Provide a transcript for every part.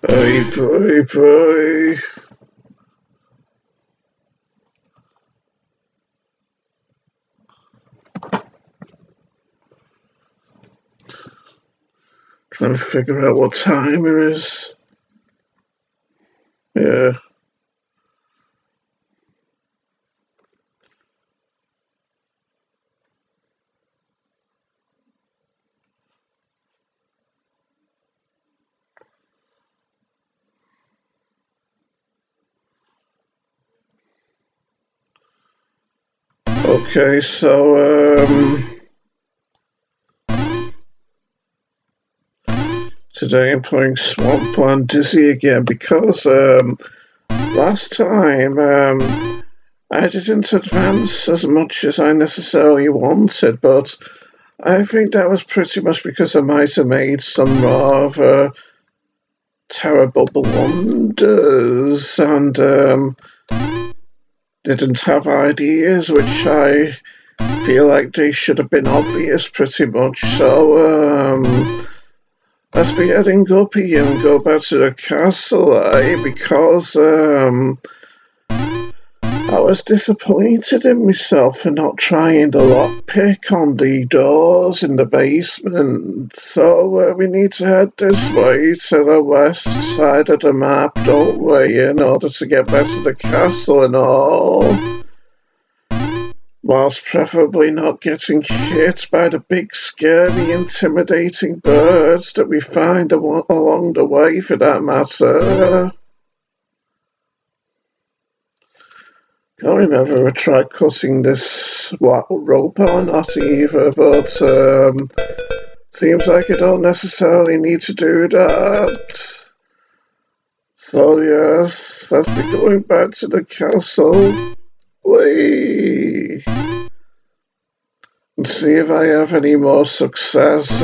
Hey, boy, boy. Trying to figure out what time it is. Yeah. Okay, so, today I'm playing Swampland Dizzy again because, last time, I didn't advance as much as I necessarily wanted, but I think that was pretty much because I might have made some rather terrible blunders and, didn't have ideas, which I feel like they should have been obvious pretty much. So, let's be heading up here and go back to the castle, because, I was disappointed in myself for not trying the lockpick on the doors in the basement. So, we need to head this way to the west side of the map, don't we, in order to get back to the castle and all. Whilst preferably not getting hit by the big, scary, intimidating birds that we find along the way, for that matter. Can't remember if I tried cutting this rope or not either, but seems like I don't necessarily need to do that. So yes, let's be going back to the castle. Whee! And see if I have any more success.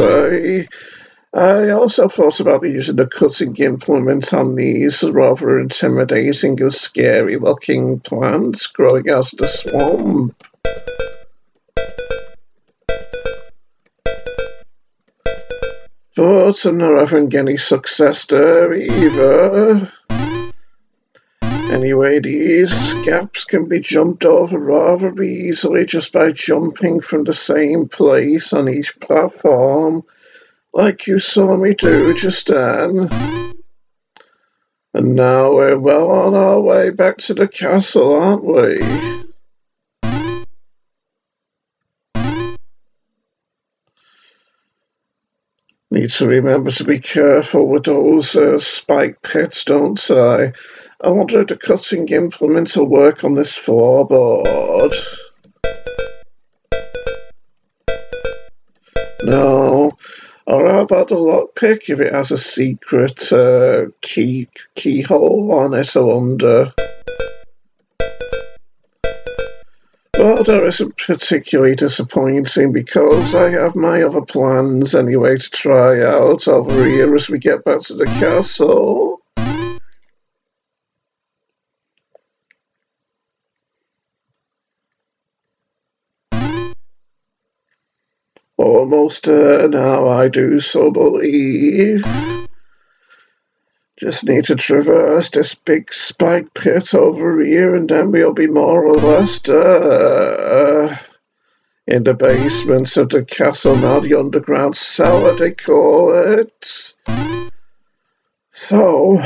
I also thought about using the cutting implement on these rather intimidating and scary looking plants growing out of the swamp. But I'm not having any success there either. Anyway, these gaps can be jumped over rather easily just by jumping from the same place on each platform, like you saw me do just then. And now we're well on our way back to the castle, aren't we? Need to remember to be careful with those spike pits, don't I? I wonder if the cutting implement will work on this floorboard. No. Or how about the lockpick if it has a secret keyhole on it, I wonder? Well, that isn't particularly disappointing because I have my other plans anyway to try out over here as we get back to the castle. Almost there now, I do so believe. Just need to traverse this big spike pit over here and then we'll be more or less there. In the basement of the castle now, the underground cellar they call it. So,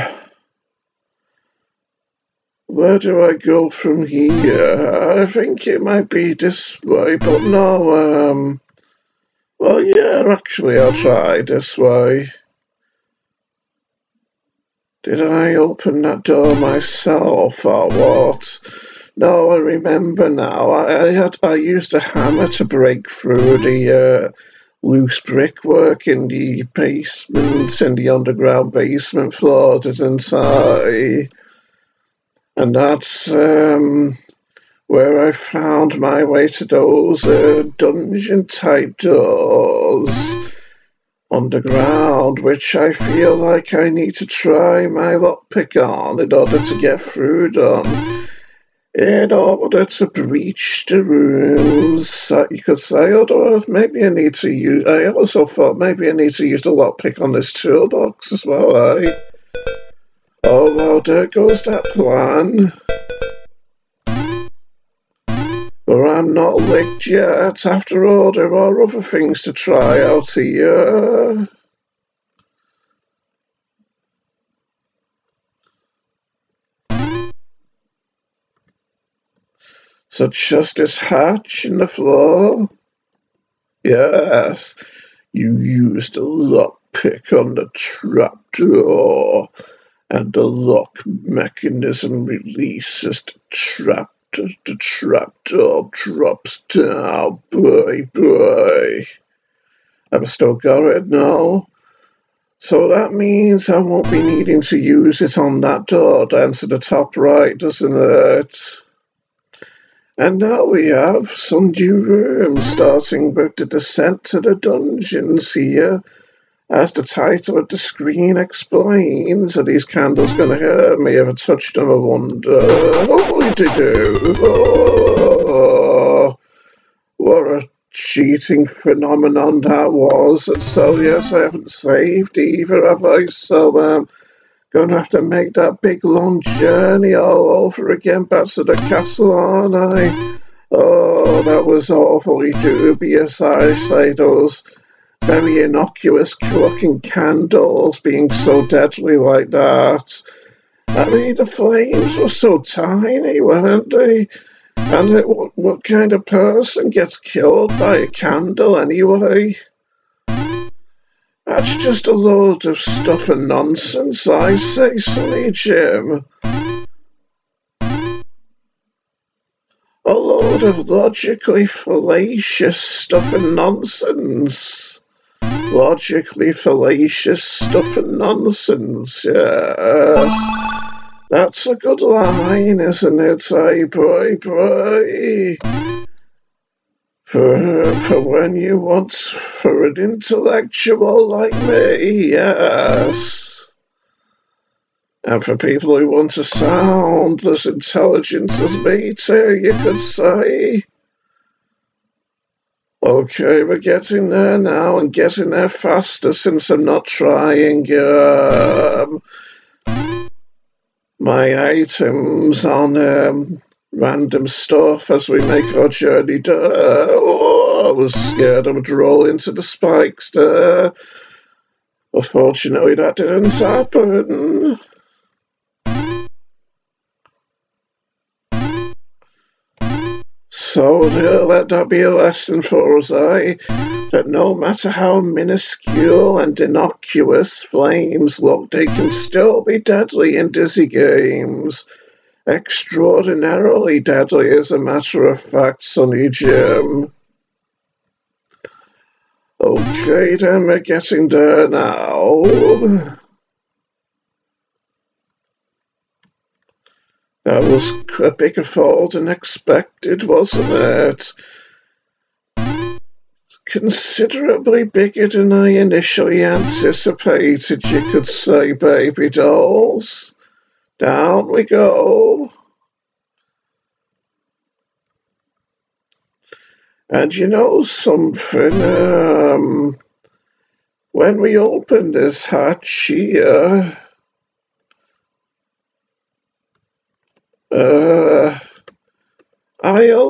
where do I go from here? I think it might be this way, but no, well, yeah, actually I'll try this way. Did I open that door myself or what? No, I remember now. I used a hammer to break through the loose brickwork in the basement, in the underground basement floor, didn't I? And that's where I found my way to those dungeon-type doors underground, which I feel like I need to try my lockpick on in order to get through them. In order to breach the rooms, because I also thought maybe I need to use the lockpick on this toolbox as well, Well, there goes that plan. But I'm not licked yet. After all, there are other things to try out here. Such as this hatch in the floor. Yes, you used a lockpick on the trapdoor, and the lock mechanism releases the trapdoor drops down. Boy. I've still got it now. So that means I won't be needing to use it on that door down to the top right, doesn't it? And now we have some new rooms, starting with the descent to the dungeons here. As the title of the screen explains, are these candles going to hurt me if I touch them, I wonder? Hopefully they do. Oh, what a cheating phenomenon that was. And so, yes, I haven't saved either, have I? So, going to have to make that big long journey all over again back to the castle, aren't I? Oh, that was awfully dubious, I say, those very innocuous looking candles being so deadly like that. I mean, the flames were so tiny, weren't they? And what kind of person gets killed by a candle anyway? That's just a load of stuff and nonsense, I say, Sonny Jim. A load of logically fallacious stuff and nonsense. Logically fallacious stuff and nonsense, yes. That's a good line, isn't it, eh, boy? For when you want for an intellectual like me, yes. And for people who want to sound as intelligent as me too, you could say. Okay, we're getting there now, and getting there faster since I'm not trying my items on random stuff as we make our journey down. Oh, I was scared I would roll into the spikes there. Unfortunately, that didn't happen. So let that be a lesson for us, eh? That no matter how minuscule and innocuous flames look, they can still be deadly in dizzy games. Extraordinarily deadly, as a matter of fact, Sonny Jim. Okay, then we're getting there now. That was a bigger fall than expected, wasn't it? Considerably bigger than I initially anticipated, you could say, baby dolls. Down we go. And you know something, when we open this hatch here, I'll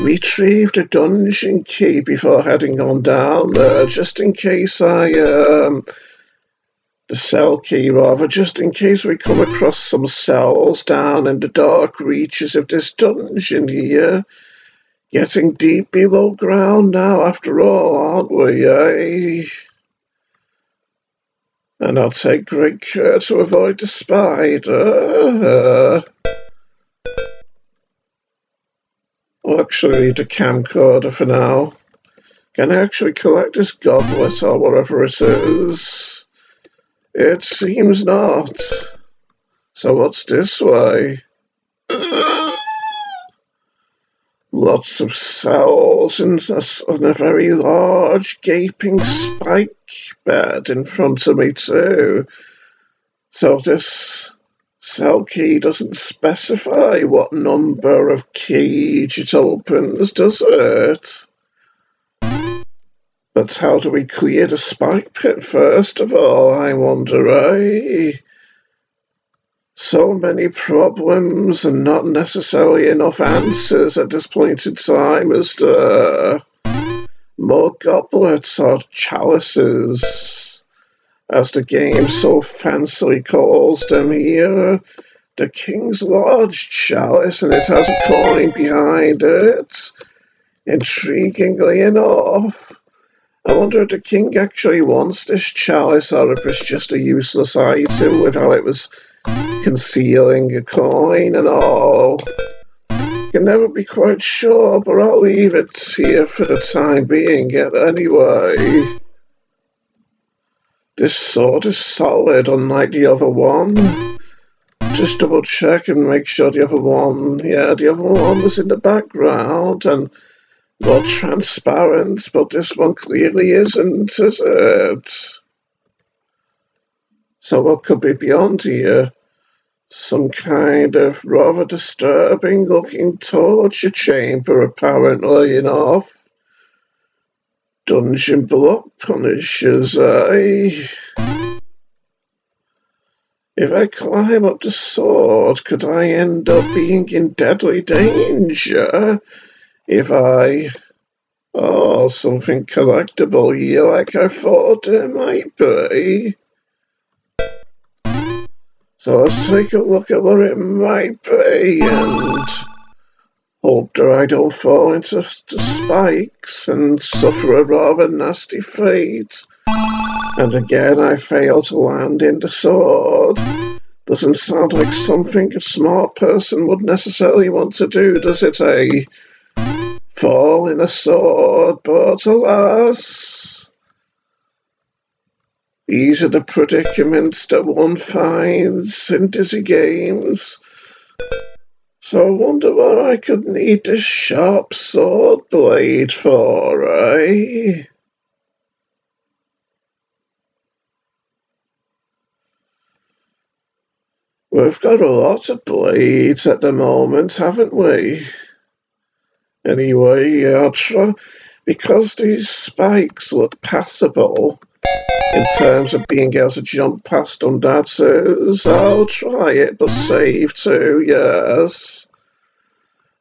retrieve the dungeon key before heading on down there, just in case the cell key rather, just in case we come across some cells down in the dark reaches of this dungeon here. Getting deep below ground now, after all, aren't we, eh? And I'll take great care to avoid the spider. I'll actually need a camcorder for now. Can I actually collect this goblet or whatever it is? It seems not. So what's this way? Lots of cells and a very large gaping spike bed in front of me too. So this cell key doesn't specify what number of keys it opens, does it? But how do we clear the spike pit first of all, I wonder, eh? So many problems and not necessarily enough answers at this point in time as to more goblets or chalices, as the game so fancily calls them here. The King's Lodge chalice, and it has a coin behind it. Intriguingly enough, I wonder if the king actually wants this chalice or if it's just a useless item with how it was concealing a coin and all. Can never be quite sure, but I'll leave it here for the time being anyway. This sword is solid, unlike the other one. Just double check and make sure the other one was in the background and more transparent, but this one clearly isn't, is it? So what could be beyond here? Some kind of rather disturbing looking torture chamber, apparently enough. Dungeon block punishers, eh? If I climb up the sword, could I end up being in deadly danger? If I... Oh, something collectible here like I thought it might be. So let's take a look at what it might be and hope that I don't fall into the spikes and suffer a rather nasty fate. And again, I fail to land in the sword. Doesn't sound like something a smart person would necessarily want to do, does it, eh? Fall in a sword, but alas, these are the predicaments that one finds in dizzy games. So I wonder what I could need this sharp sword blade for, eh? We've got a lot of blades at the moment, haven't we? Anyway, I'll try, because these spikes look passable in terms of being able to jump past them, that is, I'll try it, but save too, yes.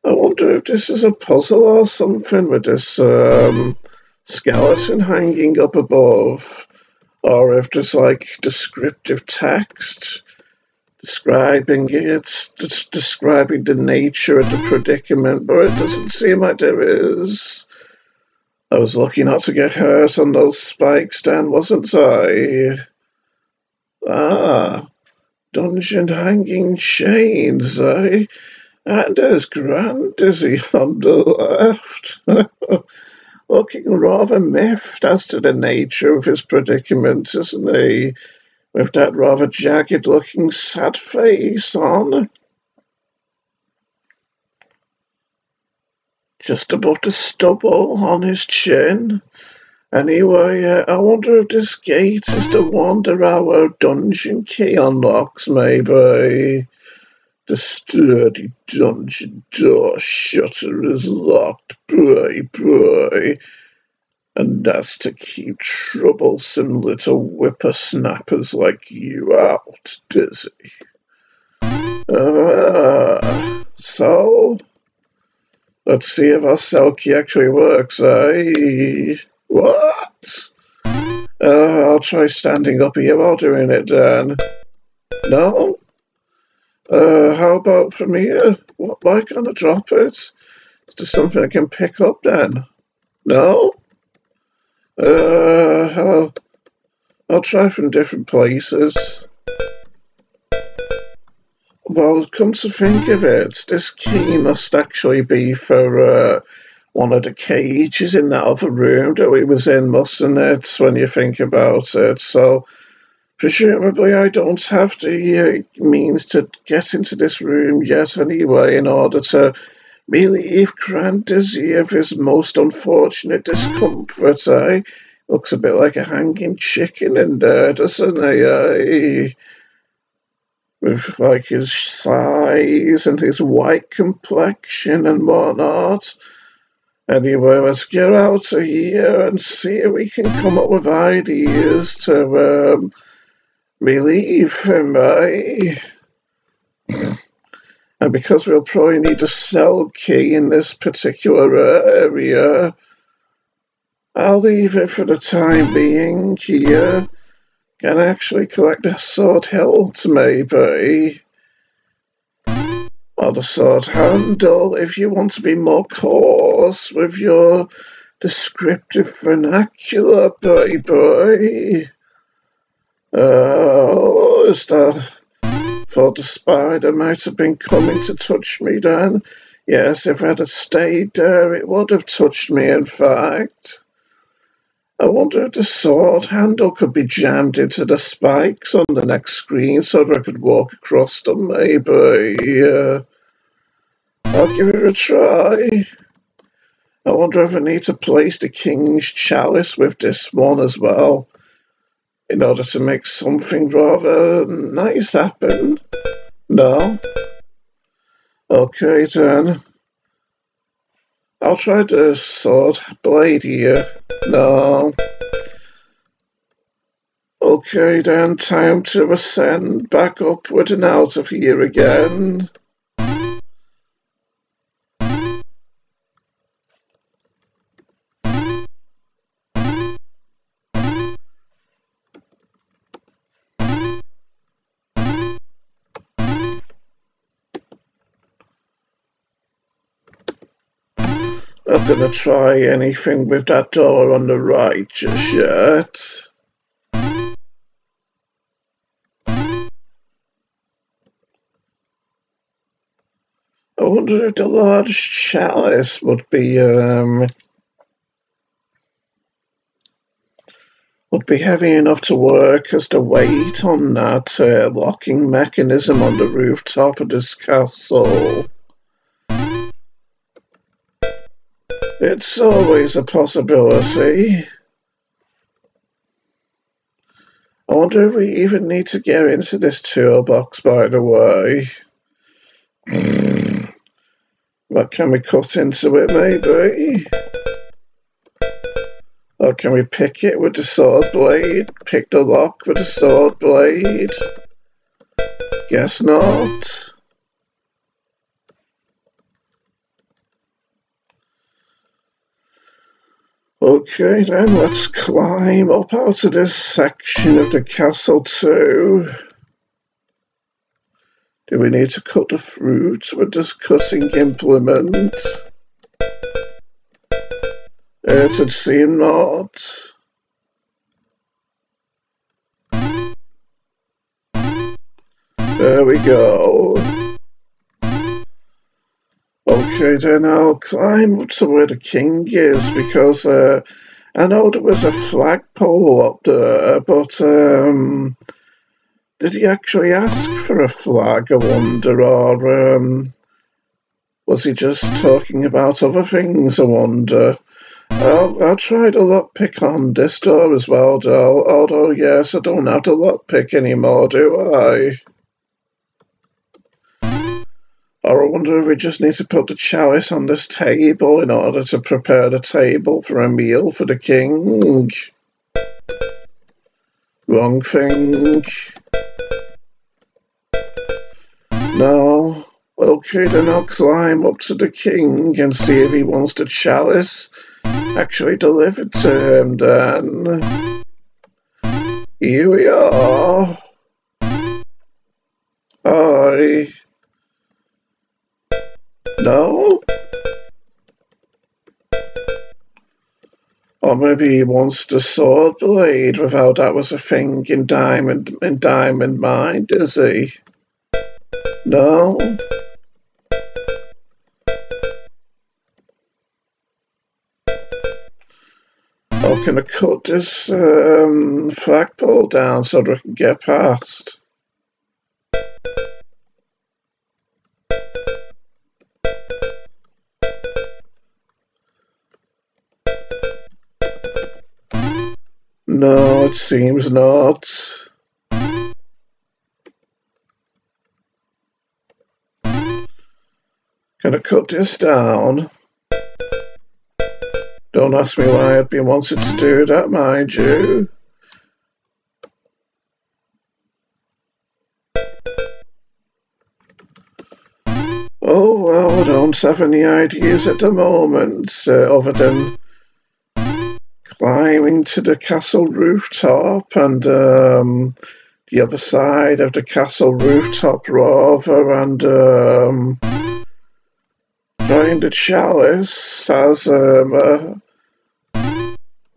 I wonder if this is a puzzle or something with this skeleton hanging up above, or if there's like descriptive text describing it, describing the nature of the predicament, but it doesn't seem like there is. I was lucky not to get hurt on those spikes then, wasn't I? Ah, dungeon hanging chains, eh? And there's Grand Dizzy on the left. Looking rather miffed as to the nature of his predicament, isn't he? With that rather jagged-looking sad face on. Just above the stubble on his chin. Anyway, I wonder if this gate is the one that our dungeon key unlocks, maybe. The sturdy dungeon door shutter is locked, pray. And that's to keep troublesome little whippersnappers like you out, Dizzy. So, let's see if our cell key actually works, eh? What? I'll try standing up here while doing it then. No? How about from here? What, why can't I drop it? Is there something I can pick up then? No? I'll try from different places. Well, come to think of it, this key must actually be for one of the cages in that other room that we was in, mustn't it, when you think about it? So, presumably I don't have the means to get into this room yet anyway in order to relieve Grand Dizzy of his most unfortunate discomfort, eh? Looks a bit like a hanging chicken in there, doesn't he, eh? With, like, his size and his white complexion and whatnot. Anyway, let's get out of here and see if we can come up with ideas to relieve him, eh? And because we'll probably need a cell key in this particular area, I'll leave it for the time being here. Can actually collect a sword hilt, maybe. Or the sword handle, if you want to be more coarse with your descriptive vernacular, boy. Is that... Thought the spider might have been coming to touch me then. Yes, if I'd have stayed there, it would have touched me, in fact. I wonder if the sword handle could be jammed into the spikes on the next screen so that I could walk across them, maybe. I'll give it a try. I wonder if I need to place the king's chalice with this one as well, in order to make something rather nice happen. No? Okay then. I'll try the sword blade here. No. Okay then, time to ascend back upward and out of here again. Not gonna try anything with that door on the right just yet. I wonder if the large chalice would be heavy enough to work as the weight on that locking mechanism on the rooftop of this castle. It's always a possibility. I wonder if we even need to get into this toolbox, by the way. What can we cut into it, maybe? Or can we pick it with the sword blade? Pick the lock with the sword blade? Guess not. Okay then, let's climb up out of this section of the castle too. Do we need to cut the fruit with this cutting implement? It would seem not. There we go. Okay, then I'll climb up to where the king is, because I know there was a flagpole up there, but did he actually ask for a flag, I wonder, or was he just talking about other things, I wonder? I'll try the lockpick on this door as well, though, although yes, I don't have the lockpick anymore, do I? Or I wonder if we just need to put the chalice on this table in order to prepare the table for a meal for the king. Wrong thing. No. Okay, then I'll climb up to the king and see if he wants the chalice actually delivered to him then. Here we are. Hi. No? Or maybe he wants the sword blade without that was a thing in Diamond Mine, does he? No? Or can I cut this flagpole down so that I can get past? No, it seems not. Can I cut this down? Don't ask me why I'd be wanting to do that, mind you. Oh, well, I don't have any ideas at the moment, other than climbing to the castle rooftop and the other side of the castle rooftop, rather, and trying the chalice as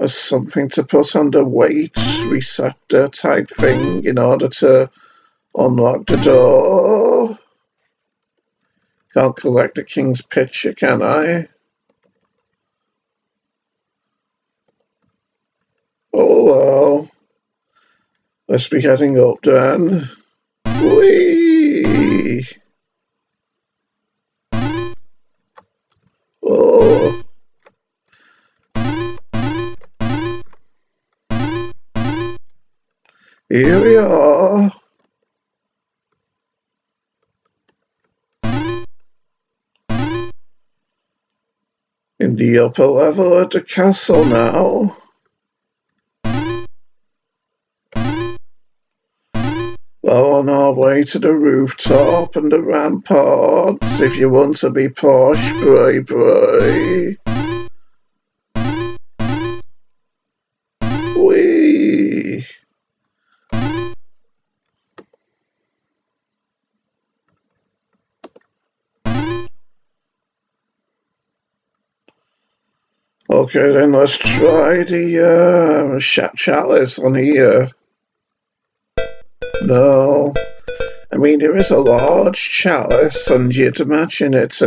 something to put on the weight receptor type thing in order to unlock the door. Can't collect the king's picture, can I? Oh well. Let's be heading up then. Whee! Oh. Here we are. In the upper level of the castle now. Well, on our way to the rooftop and the ramparts, if you want to be posh, bray. Whee! Okay, then let's try the chalice on here. No. I mean, there is a large chalice, and you'd imagine it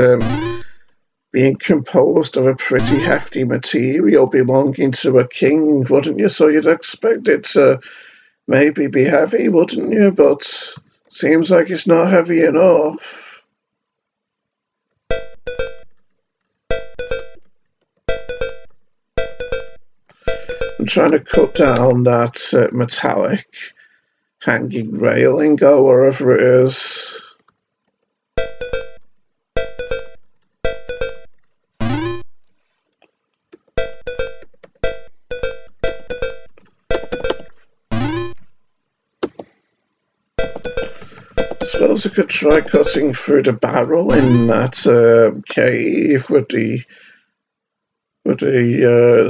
being composed of a pretty hefty material belonging to a king, wouldn't you? So you'd expect it to maybe be heavy, wouldn't you? But seems like it's not heavy enough. I'm trying to cut down that metallic hanging railing or wherever it is. I suppose I could try cutting through the barrel in that cave with the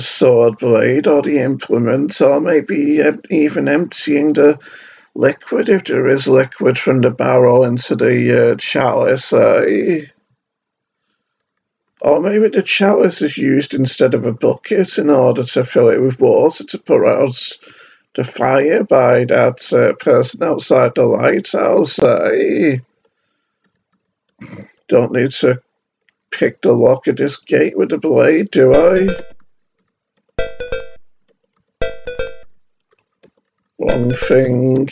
sword blade or the implement, or maybe even emptying the liquid, if there is liquid, from the barrel into the chalice, eh? Or maybe the chalice is used instead of a bucket in order to fill it with water to put out the fire by that person outside the lighthouse, eh? Don't need to pick the lock of this gate with the blade, do I? Wrong thing.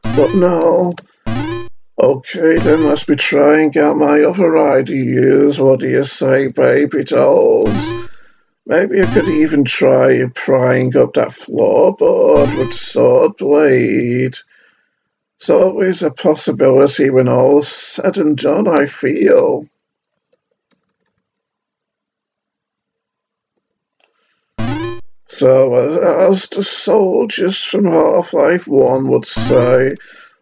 But no. Okay, then let's be trying out my other ideas. What do you say, baby dolls? Maybe I could even try prying up that floorboard with the sword blade. It's always a possibility when all's said and done, I feel. So, as the soldiers from Half-Life 1 would say,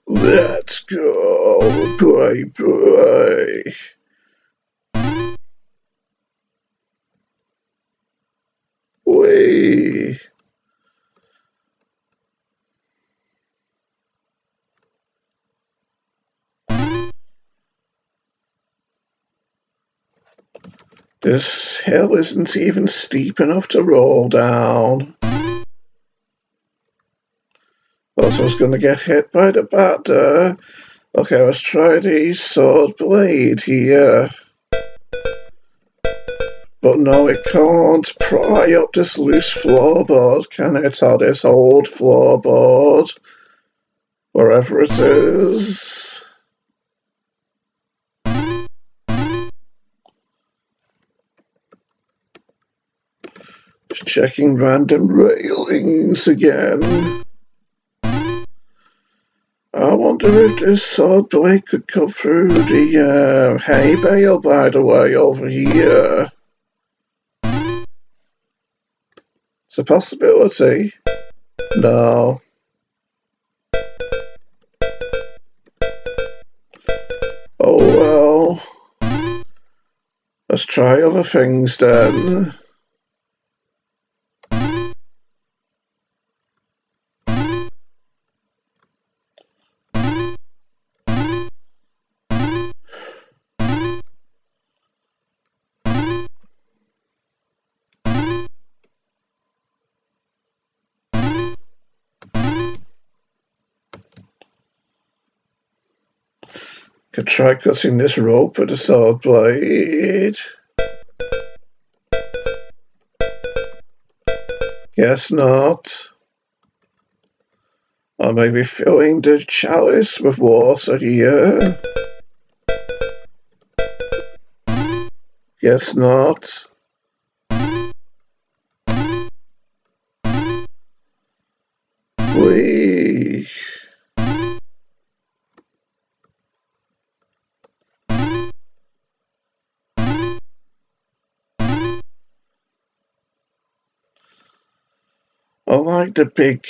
let's go, boy. Whee! This hill isn't even steep enough to roll down. Thought I was going to get hit by the bat there. Okay, let's try the sword blade here. But no, it can't pry up this loose floorboard, can it? Or this old floorboard. Wherever it is. Just checking random railings again. I wonder if this sword blade could cut through the hay bale, by the way, over here. It's a possibility. No. Oh well. Let's try other things then. Could try cutting this rope with a sword blade. Guess not. Or maybe filling the chalice with water here. Guess not. Whee! I like the big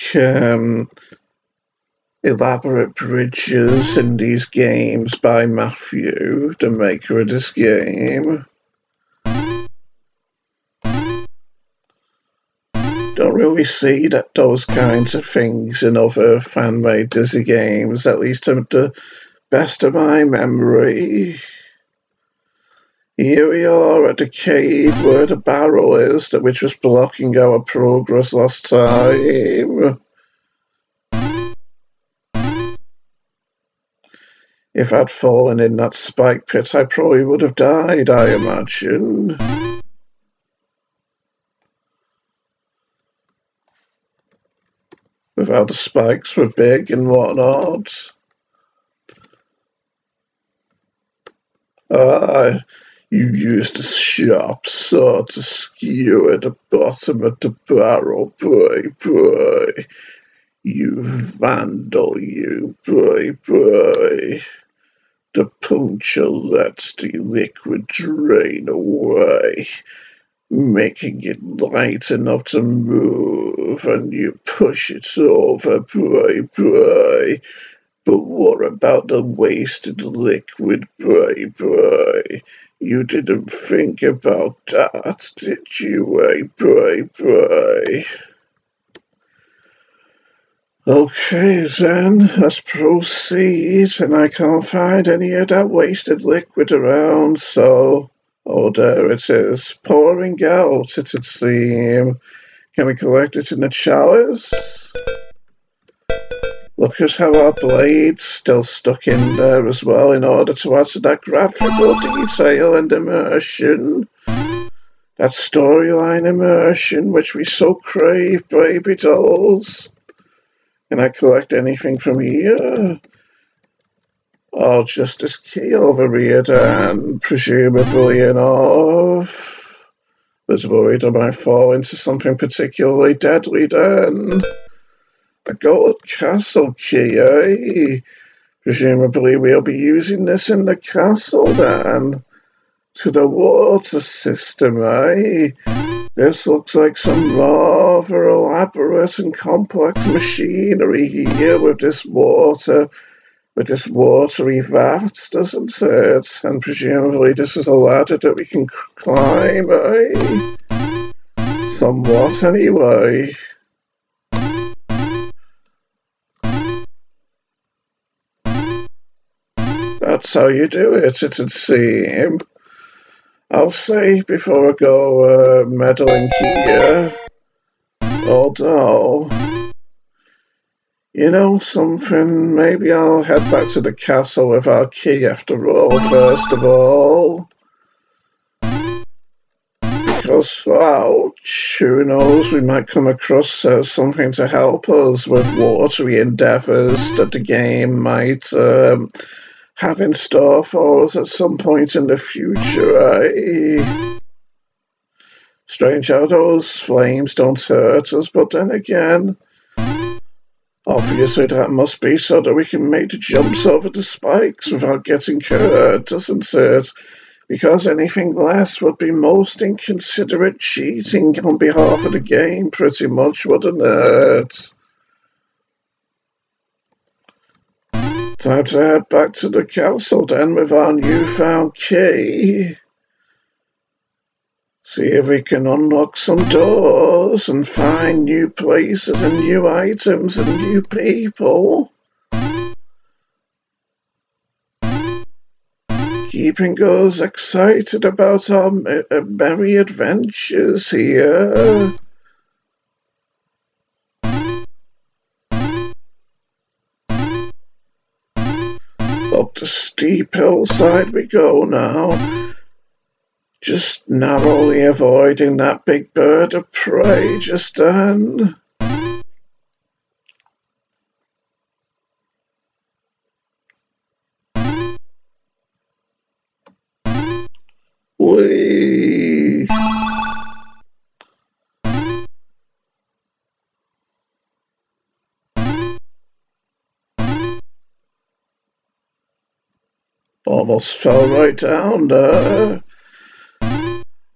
elaborate bridges in these games by Matthew, the maker of this game. Don't really see those kinds of things in other fan-made Dizzy games, at least to the best of my memory. Here we are at the cave where the barrel is, which was blocking our progress last time. If I'd fallen in that spike pit, I probably would have died, I imagine. Without the spikes were big and whatnot. You used a sharp sword to skewer the bottom of the barrel, boy. You vandal, you, boy. The puncture lets the liquid drain away, making it light enough to move, and you push it over, boy. But what about the wasted liquid, boy? You didn't think about that, did you, boy? Okay, then, let's proceed, and I can't find any of that wasted liquid around, so... Oh, there it is, pouring out, it'd seem. Can we collect it in the chalice? Look at how our blade's still stuck in there as well in order to add to that graphical detail and immersion. That storyline immersion which we so crave, baby dolls. Can I collect anything from here? Oh, just this key over here then, presumably enough. Was worried I might fall into something particularly deadly then. A gold castle key, eh? Presumably we'll be using this in the castle then. To the water system, eh? This looks like some rather elaborate and complex machinery here with this watery vat, doesn't it? And presumably this is a ladder that we can climb, eh? Somewhat, anyway. That's how you do it, it'd seem. I'll say before I go meddling here, although, you know something, maybe I'll head back to the castle with our key after all, first of all. Because, wow, who knows, we might come across something to help us with watery endeavours that the game might have in store for us at some point in the future, eh? Strange how those flames don't hurt us, but then again, obviously that must be so that we can make the jumps over the spikes without getting hurt, doesn't it? Because anything less would be most inconsiderate cheating on behalf of the game, pretty much, wouldn't it? Time to head back to the castle then with our newfound key. See if we can unlock some doors and find new places and new items and new people. Keeping us excited about our merry adventures here. Up the steep hillside we go now, just narrowly avoiding that big bird of prey just then. Whee! Almost fell right down there.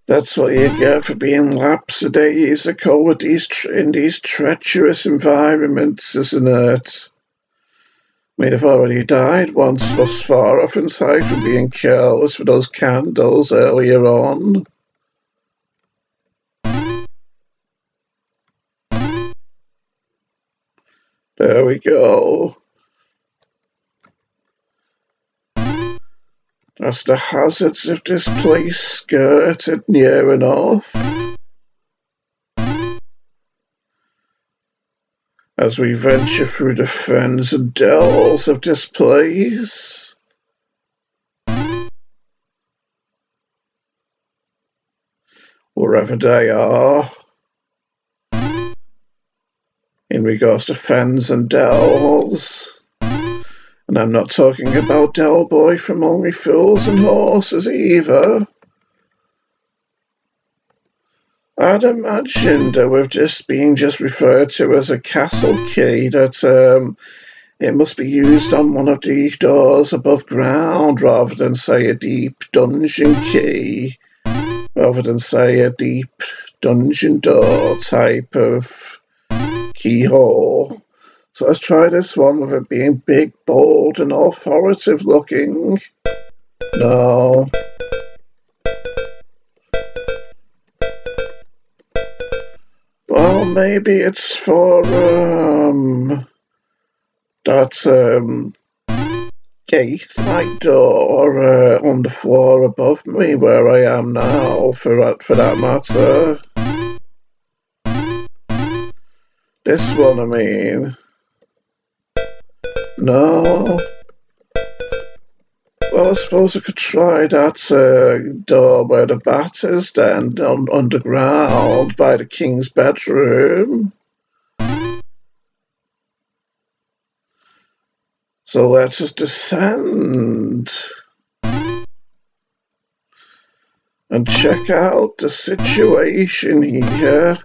That's what you get for being lackadaisical in these treacherous environments, isn't it? We'd have already died once thus far off inside from being careless with those candles earlier on. There we go. That's the hazards of this place skirted near enough. As we venture through the fens and dells of this place. Wherever they are. In regards to fens and dells. And I'm not talking about Del Boy from Only Fools and Horses either. I'd imagined with this being just referred to as a castle key that it must be used on one of the doors above ground rather than say a deep dungeon key, rather than say a deep dungeon door type of keyhole. So let's try this one with it being big, bold and authoritative looking. No. Well, maybe it's for that gate-like door on the floor above me where I am now, for that matter. This one, I mean. No. Well, I suppose I could try that door where the bat is then, underground by the king's bedroom. So let us descend and check out the situation here.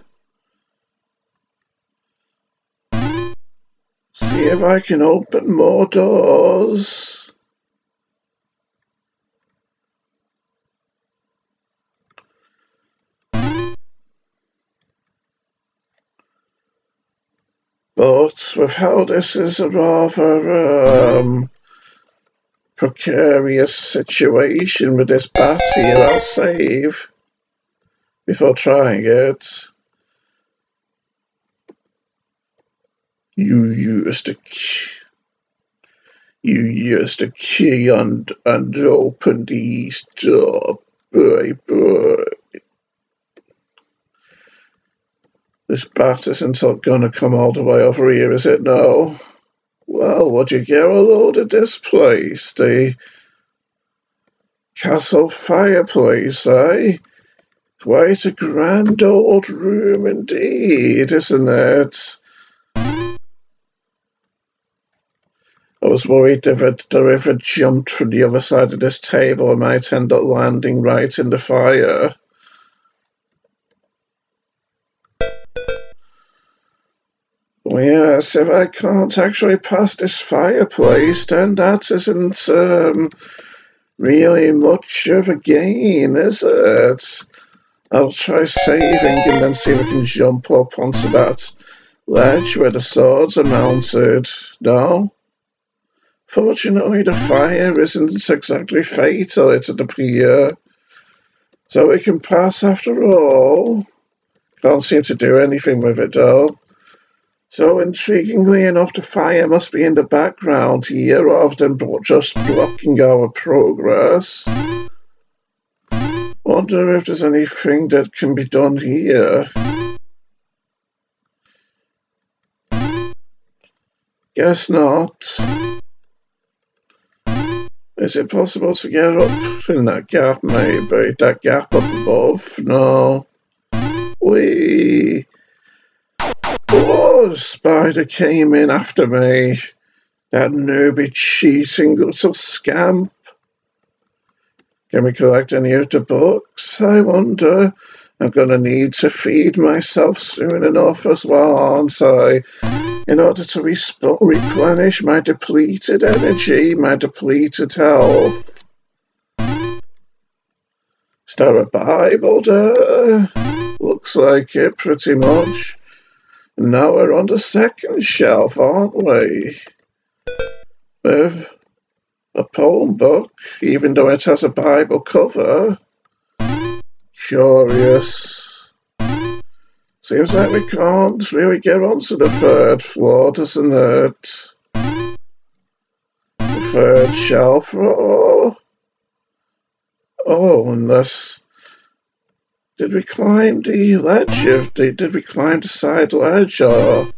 See if I can open more doors. But with how this is a rather precarious situation with this bat here, I'll save before trying it. You used the key and opened the east door, boy. This bat isn't going to come all the way over here, is it? No. Well, what'd you get a load of this place? The castle fireplace, eh? Quite a grand old room indeed, isn't it? I was worried if it jumped from the other side of this table, I might end up landing right in the fire. Well, yes, if I can't actually pass this fireplace, then that isn't really much of a gain, is it? I'll try saving and then see if I can jump up onto that ledge where the swords are mounted. No? Fortunately, the fire isn't exactly fatal, it'd appear. So we can pass after all. Can't seem to do anything with it though. So intriguingly enough, the fire must be in the background here rather than just blocking our progress. Wonder if there's anything that can be done here. Guess not. Is it possible to get up in that gap, maybe? That gap up above? No. Whee! Oh, spider came in after me. That newbie cheating little scamp. Can we collect any of the books? I wonder. I'm gonna need to feed myself soon enough as well, aren't I? In order to replenish my depleted energy, my depleted health. Is there a Bible there? Looks like it, pretty much. And now we're on the second shelf, aren't we? With a poem book, even though it has a Bible cover. Curious. Seems like we can't really get onto the third floor, doesn't it? The third shelf. Oh, unless... Did we climb the ledge? Did we climb the side ledge, or...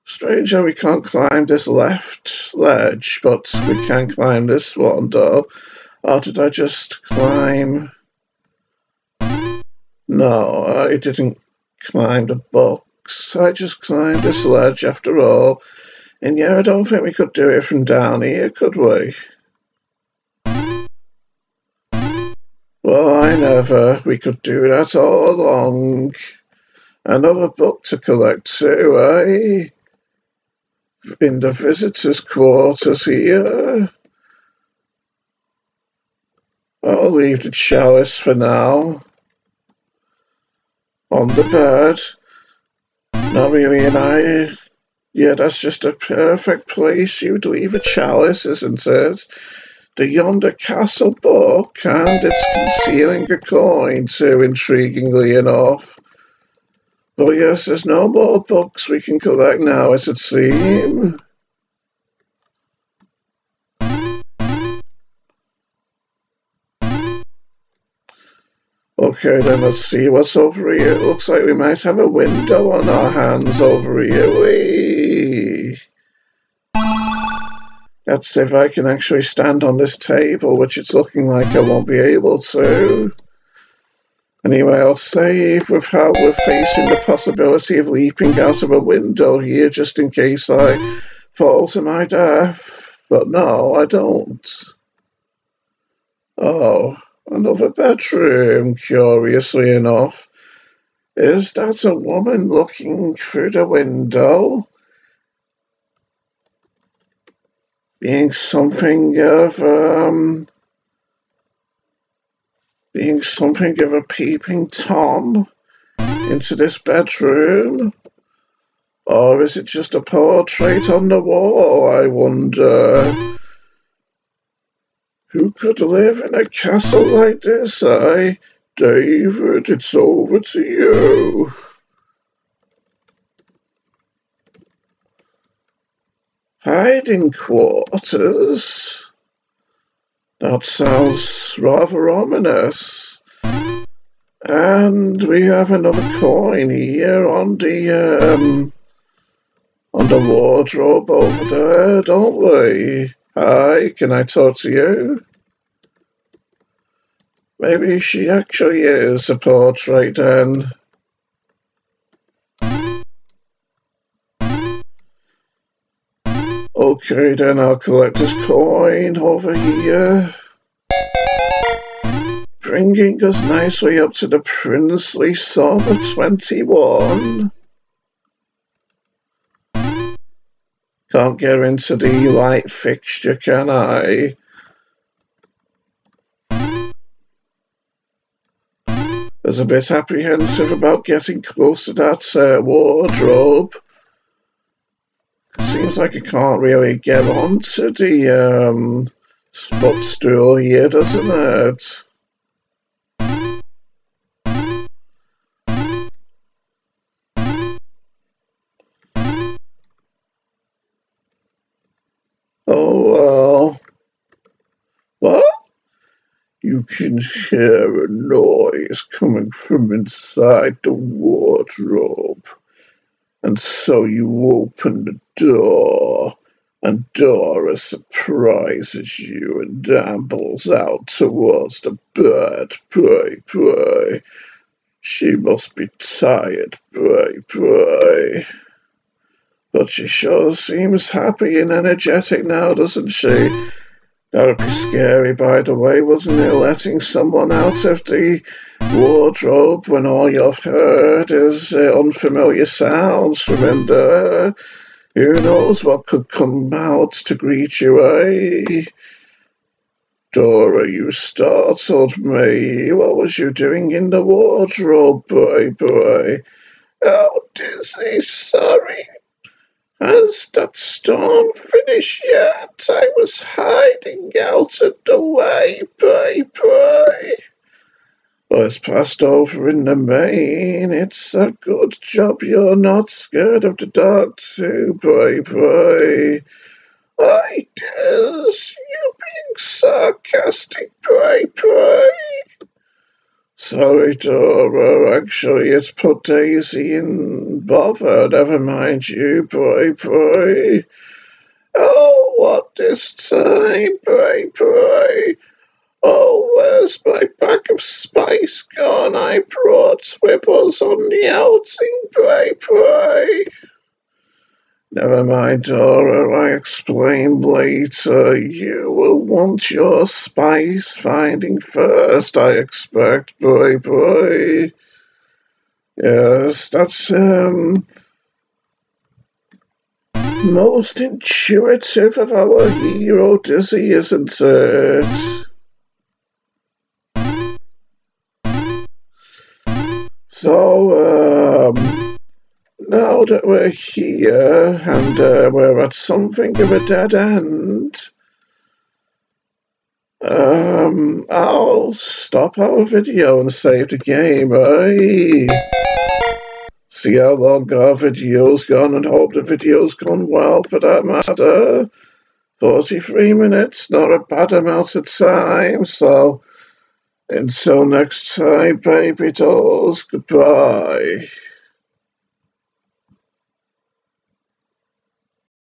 Strange how we can't climb this left ledge, but we can climb this one, though. Or did I just climb... No, I didn't climb the books. I just climbed this ledge after all. And yeah, I don't think we could do it from down here, could we? Well, I never. We could do that all along. Another book to collect too, eh? In the visitors' quarters here. I'll leave the chalice for now. On the bed. Not really an eye. Yeah, that's just a perfect place you'd leave a chalice, isn't it? The Yonder Castle book, and it's concealing a coin too, intriguingly enough. But yes, there's no more books we can collect now, as it seems. Okay, then let's see what's over here. It looks like we might have a window on our hands over here. Whee! Let's see if I can actually stand on this table, which it's looking like I won't be able to. Anyway, I'll save with how we're facing the possibility of leaping out of a window here, just in case I fall to my death. But no, I don't. Oh, another bedroom, curiously enough. Is that a woman looking through the window? Being something of a peeping Tom into this bedroom? Or is it just a portrait on the wall, I wonder? Who could live in a castle like this, eh? David, it's over to you. Hiding quarters? That sounds rather ominous. And we have another coin here on the wardrobe over there, don't we? Hi, can I talk to you? Maybe she actually is a portrait then. Okay, then I'll collect this coin over here. Bringing us nicely up to the princely sum of 21. Can't get into the light fixture, can I? I was a bit apprehensive about getting close to that wardrobe. Seems like I can't really get onto the footstool here, doesn't it? Oh well. What? You can hear a noise coming from inside the wardrobe. And so you open the door, and Dora surprises you and ambles out towards the bed. Pray. She must be tired. Pray. But she sure seems happy and energetic now, doesn't she? That'd be scary, by the way, wasn't it? Letting someone out of the wardrobe when all you've heard is unfamiliar sounds. Remember, who knows what could come out to greet you, eh? Dora, you startled me. What was you doing in the wardrobe, boy? Oh, Disney, sorry. Has that storm finished yet? I was hiding out of the way, pray. Well, it's passed over in the main. It's a good job you're not scared of the dark too, pray. I guess you're being sarcastic, pray. Sorry, Dora, actually it's put Daisy in bother. Never mind you, pray. Oh, what this time, pray. Oh, where's my bag of spice gone? I brought Swivels on the outing, pray. Never mind, Dora, I explain later. You will want your spice finding first, I expect, pray. Yes, that's, most intuitive of our hero, Dizzy, isn't it? So, now that we're here and we're at something of a dead end, I'll stop our video and save the game, eh? See how long our video's gone and hope the video's gone well for that matter. 43 minutes, not a bad amount of time, so until next time, baby dolls, goodbye.